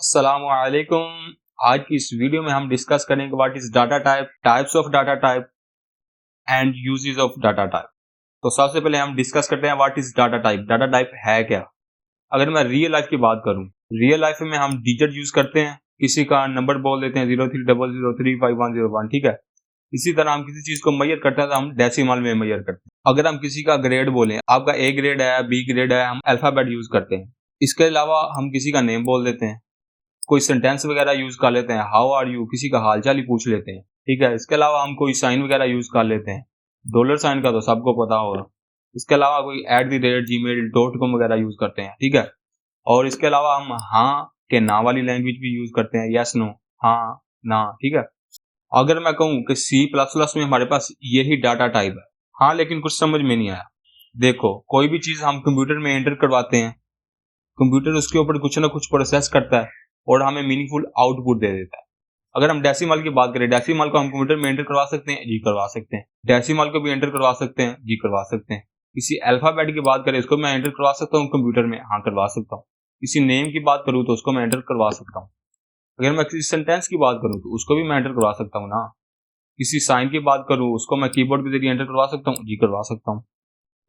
अस्सलामुअलैकुम। आज की इस वीडियो में हम डिस्कस करेंगे what is data type, types of data type and uses of data type. तो सबसे पहले हम डिस्कस करते हैं what is data type. Data type है क्या? अगर मैं रियल लाइफ की बात करूं, रियल लाइफ में हम डिजिट यूज करते हैं, किसी का नंबर बोल देते हैं 0300035101, ठीक है। इसी तरह हम किसी चीज को मेजर करते हैं तो हम डेसिमल में मेजर करते हैं। अगर हम किसी का ग्रेड बोलें, आपका ए ग्रेड है, बी ग्रेड है, हम अल्फाबेट यूज करते हैं। इसके अलावा हम किसी का नेम बोल देते हैं, कोई सेंटेंस वगैरह यूज कर लेते हैं, हाउ आर यू, किसी का हालचाल ही पूछ लेते हैं, ठीक है। इसके अलावा हम कोई साइन वगैरह यूज कर लेते हैं, डॉलर साइन का तो सबको पता होगा। इसके अलावा कोई @gmail.com वगैरह यूज करते हैं, ठीक है। और इसके अलावा हम हाँ के ना वाली लैंग्वेज भी यूज करते हैं, यस नो, हाँ ना, ठीक है। अगर मैं कहूँ कि C++ में हमारे पास यही डाटा टाइप है, हाँ, लेकिन कुछ समझ में नहीं आया। देखो, कोई भी चीज हम कंप्यूटर में एंटर करवाते हैं, कंप्यूटर उसके ऊपर कुछ ना कुछ प्रोसेस करता है और हमें मीनिंगफुल आउटपुट दे देता है। अगर हम डेसिमल की बात करें, डेसिमल को हम कंप्यूटर में एंटर करवा सकते हैं, जी करवा सकते हैं। डेसिमल को भी एंटर करवा सकते हैं, जी करवा सकते हैं। किसी अल्फाबेट की बात करें, इसको मैं एंटर करवा सकता हूँ कंप्यूटर में, हाँ करवा सकता हूँ। किसी नेम की बात करूँ तो उसको मैं एंटर करवा सकता हूँ। अगर मैं किसी सेंटेंस की बात करूँ तो उसको भी मैं एंटर करवा सकता हूँ ना। किसी साइन की बात करूँ, उसको मैं कीबोर्ड के जरिए एंटर करवा सकता हूँ, जी करवा सकता हूँ।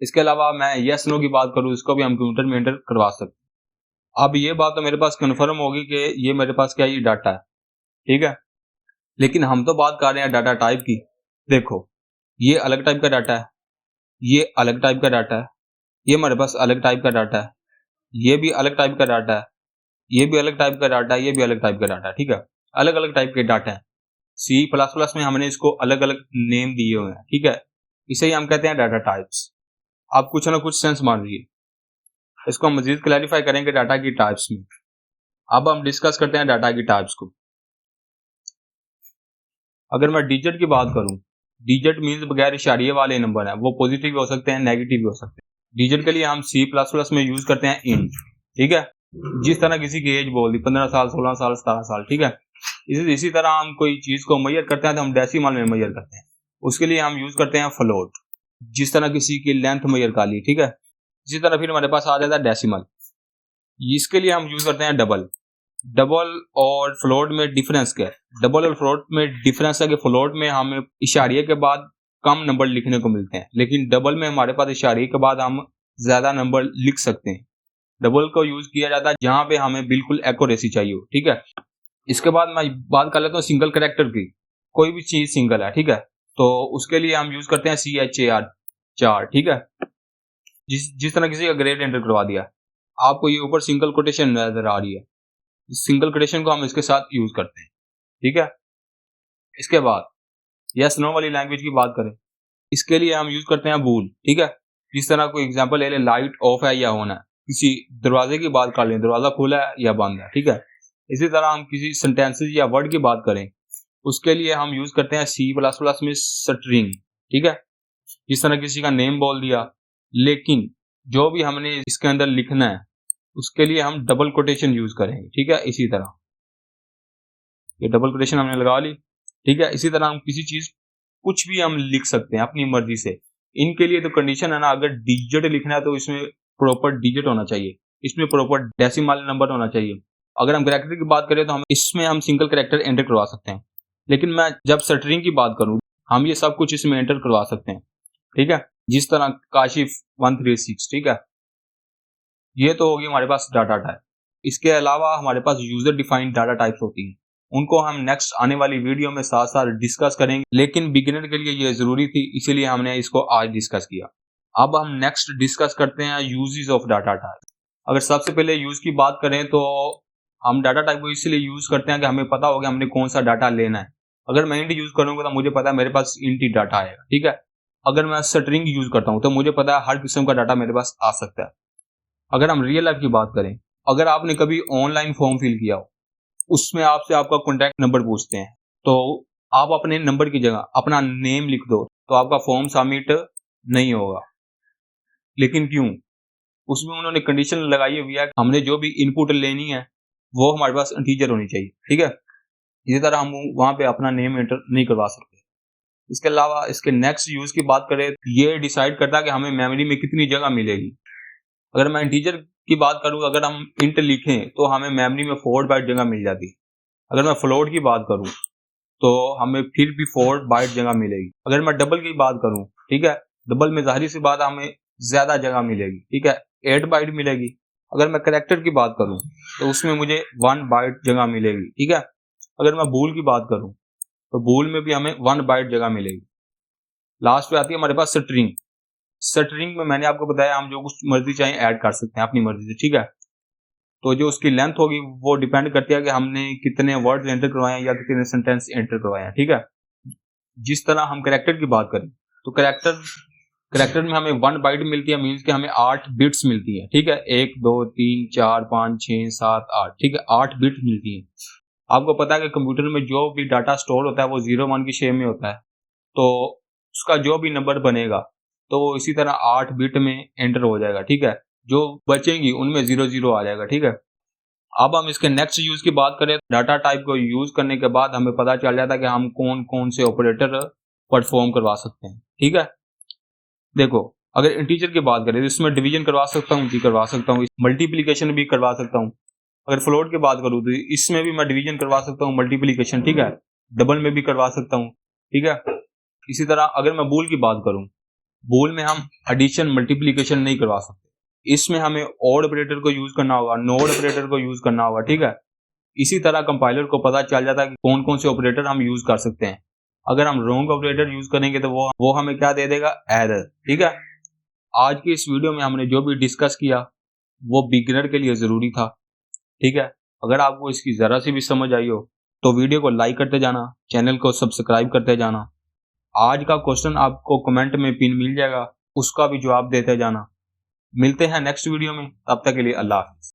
इसके अलावा मैं यस नो की बात करूँ, इसको भी हम कंप्यूटर में एंटर करवा सकते हैं। अब ये बात तो मेरे पास कंफर्म होगी कि ये मेरे पास क्या, ये डाटा है, ठीक है। लेकिन हम तो बात कर रहे हैं डाटा टाइप की। देखो, ये अलग टाइप का डाटा है, ये अलग टाइप का डाटा है, ये हमारे पास अलग टाइप का डाटा है, ये भी अलग टाइप का डाटा है, ये भी अलग टाइप का डाटा है, ये भी अलग टाइप का डाटा है, ठीक है। अलग अलग टाइप के डाटा है। C++ में हमने इसको अलग अलग नेम दिए हुए हैं, ठीक है। इसे ही हम कहते हैं डाटा टाइप्स। आप कुछ ना कुछ सेंस मान लीजिए। इसको हम मजीद क्लैरिफाई करेंगे डाटा की टाइप्स में। अब हम डिस्कस करते हैं डाटा की टाइप्स को। अगर मैं डिजिट की बात करूं, डिजिट मीन्स बगैर इशारिये वाले नंबर हैं, वो पॉजिटिव भी हो सकते हैं, नेगेटिव भी हो सकते हैं। डिजिट के लिए हम C++ में यूज करते हैं इंट, ठीक है। जिस तरह किसी की एज बोल दी 15 साल, 16 साल, 17 साल, ठीक है। इसी तरह हम कोई चीज को मेजर करते हैं तो हम डेसिमल में मेजर करते हैं, उसके लिए हम यूज करते हैं फ्लोट। जिस तरह किसी की लेंथ मेजर कर ली, ठीक है। इसी तरह फिर हमारे पास आ जाता है डेसिमल। इसके लिए हम यूज करते हैं डबल। डबल और फ्लोट में डिफरेंस क्या है? डबल और फ्लोट में डिफरेंस है कि फ्लोट में हमें इशारिये के बाद कम नंबर लिखने को मिलते हैं, लेकिन डबल में हमारे पास इशारिये के बाद हम ज्यादा नंबर लिख सकते हैं। डबल को यूज किया जाता है जहां पे हमें बिल्कुल एक्यूरेसी चाहिए हो, ठीक है। इसके बाद मैं बात कर लेता हूँ सिंगल कैरेक्टर की। कोई भी चीज सिंगल है, ठीक है, तो उसके लिए हम यूज करते हैं CHAR 4, ठीक है। जिस तरह किसी का ग्रेड एंटर करवा दिया, आपको ये ऊपर सिंगल कोटेशन नजर आ रही है, सिंगल कोटेशन को हम इसके साथ यूज करते हैं, ठीक है। इसके बाद यस नो वाली लैंग्वेज की बात करें, इसके लिए हम यूज करते हैं बूल, ठीक है। जिस तरह कोई एग्जांपल ले ले, लाइट ऑफ है या ऑन है। किसी दरवाजे की बात कर लें, दरवाजा खुला है या बंद है, ठीक है। इसी तरह हम किसी सेंटेंसेस या वर्ड की बात करें, उसके लिए हम यूज करते हैं C++ में स्ट्रिंग, ठीक है। जिस तरह किसी का नेम बोल दिया, लेकिन जो भी हमने इसके अंदर लिखना है उसके लिए हम डबल कोटेशन यूज करेंगे, ठीक है। इसी तरह ये डबल कोटेशन हमने लगा ली, ठीक है। इसी तरह हम किसी चीज कुछ भी हम लिख सकते हैं अपनी मर्जी से। इनके लिए तो कंडीशन है ना, अगर डिजिट लिखना है तो इसमें प्रॉपर डिजिट होना चाहिए, इसमें प्रॉपर डेसिमल नंबर होना चाहिए। अगर हम कैरेक्टर की बात करें तो हम सिंगल कैरेक्टर एंटर करवा सकते हैं, लेकिन मैं जब स्ट्रिंग की बात करूं, हम ये सब कुछ इसमें एंटर करवा सकते हैं, ठीक है। जिस तरह काशिफ 136, ठीक है। ये तो होगी हमारे पास डाटा टाइप। इसके अलावा हमारे पास यूजर डिफाइंड डाटा टाइप्स होती हैं, उनको हम नेक्स्ट आने वाली वीडियो में साथ साथ डिस्कस करेंगे, लेकिन बिगिनर के लिए ये जरूरी थी, इसीलिए हमने इसको आज डिस्कस किया। अब हम नेक्स्ट डिस्कस करते हैं यूजेस ऑफ डाटा टाइप। अगर सबसे पहले यूज की बात करें तो हम डाटा टाइप को इसलिए यूज करते हैं कि हमें पता होगा हमने कौन सा डाटा लेना है। अगर मैं इंट यूज करूंगा तो मुझे पता है मेरे पास इंट ही डाटा आएगा, ठीक है। अगर मैं स्ट्रिंग यूज करता हूं तो मुझे पता है हर किस्म का डाटा मेरे पास आ सकता है। अगर हम रियल लाइफ की बात करें, अगर आपने कभी ऑनलाइन फॉर्म फिल किया हो, उसमें आपसे आपका कॉन्टैक्ट नंबर पूछते हैं, तो आप अपने नंबर की जगह अपना नेम लिख दो तो आपका फॉर्म सबमिट नहीं होगा। लेकिन क्यों? उसमें उन्होंने कंडीशन लगाई हुई है, हमने जो भी इनपुट लेनी है वो हमारे पास इंटीजर होनी चाहिए, ठीक है। इसी तरह हम वहां पे अपना नेम एंटर नहीं करवा सकते। इसके अलावा इसके नेक्स्ट यूज की बात करें, ये डिसाइड करता है कि हमें मेमोरी में कितनी जगह मिलेगी। अगर मैं इंटीजर की बात करूँ, अगर हम इंट लिखें तो हमें मेमोरी में 4 बाइट जगह मिल जाती है। अगर मैं फ्लोट की बात करूँ तो हमें फिर भी 4 बाइट जगह मिलेगी। अगर मैं डबल की बात करूँ, ठीक है, डबल में ज़ाहिर सी बात हमें ज़्यादा जगह मिलेगी, ठीक है, 8 बाइट मिलेगी। अगर मैं कैरेक्टर की बात करूँ तो उसमें मुझे 1 बाइट जगह मिलेगी, ठीक है। अगर मैं बूल की बात करूँ तो बूल में भी हमें 1 बाइट जगह मिलेगी। लास्ट पे आती है हमारे पास स्ट्रिंग। स्ट्रिंग में मैंने आपको बताया हम जो कुछ मर्जी चाहे ऐड कर सकते हैं अपनी मर्जी से, ठीक है। तो जो उसकी लेंथ होगी वो डिपेंड करती है कि हमने कितने वर्ड्स एंटर करवाए हैं या कितने सेंटेंस एंटर करवाए हैं, ठीक है। जिस तरह हम कैरेक्टर की बात करें तो कैरेक्टर में हमें 1 बाइट मिलती है, मीन्स कि हमें 8 बिट्स मिलती है, ठीक है। 1 2 3 4 5 6 7 8, ठीक है, 8 बिट्स मिलती है। आपको पता है कि कंप्यूटर में जो भी डाटा स्टोर होता है वो 0 1 की शेप में होता है, तो उसका जो भी नंबर बनेगा तो वो इसी तरह 8 बिट में एंटर हो जाएगा, ठीक है। जो बचेंगी उनमें 0 0 आ जाएगा, ठीक है। अब हम इसके नेक्स्ट यूज की बात करें, डाटा टाइप को यूज करने के बाद हमें पता चल जाता है कि हम कौन कौन से ऑपरेटर परफॉर्म करवा सकते हैं, ठीक है। देखो, अगर इंटीजर की बात करें तो इसमें डिवीजन करवा सकता हूँ, जी करवा सकता हूँ, मल्टीप्लिकेशन भी करवा सकता हूँ। अगर फ्लोट की बात करूँ तो इसमें भी मैं डिवीजन करवा सकता हूँ, मल्टीप्लिकेशन, ठीक है, डबल में भी करवा सकता हूँ, ठीक है। इसी तरह अगर मैं बूल की बात करूँ, बूल में हम एडिशन मल्टीप्लिकेशन नहीं करवा सकते, इसमें हमें ऑड ऑपरेटर को यूज करना होगा, नोड ऑपरेटर को यूज करना होगा, ठीक है। इसी तरह कंपाइलर को पता चल जाता है कि कौन कौन से ऑपरेटर हम यूज कर सकते हैं। अगर हम रॉन्ग ऑपरेटर यूज करेंगे तो वो हमें क्या दे देगा, एरर, ठीक है। आज की इस वीडियो में हमने जो भी डिस्कस किया वो बिगिनर के लिए जरूरी था, ठीक है। अगर आपको इसकी जरा सी भी समझ आई हो तो वीडियो को लाइक करते जाना, चैनल को सब्सक्राइब करते जाना। आज का क्वेश्चन आपको कमेंट में पिन मिल जाएगा, उसका भी जवाब देते जाना। मिलते हैं नेक्स्ट वीडियो में, तब तक के लिए अल्लाह हाफिज।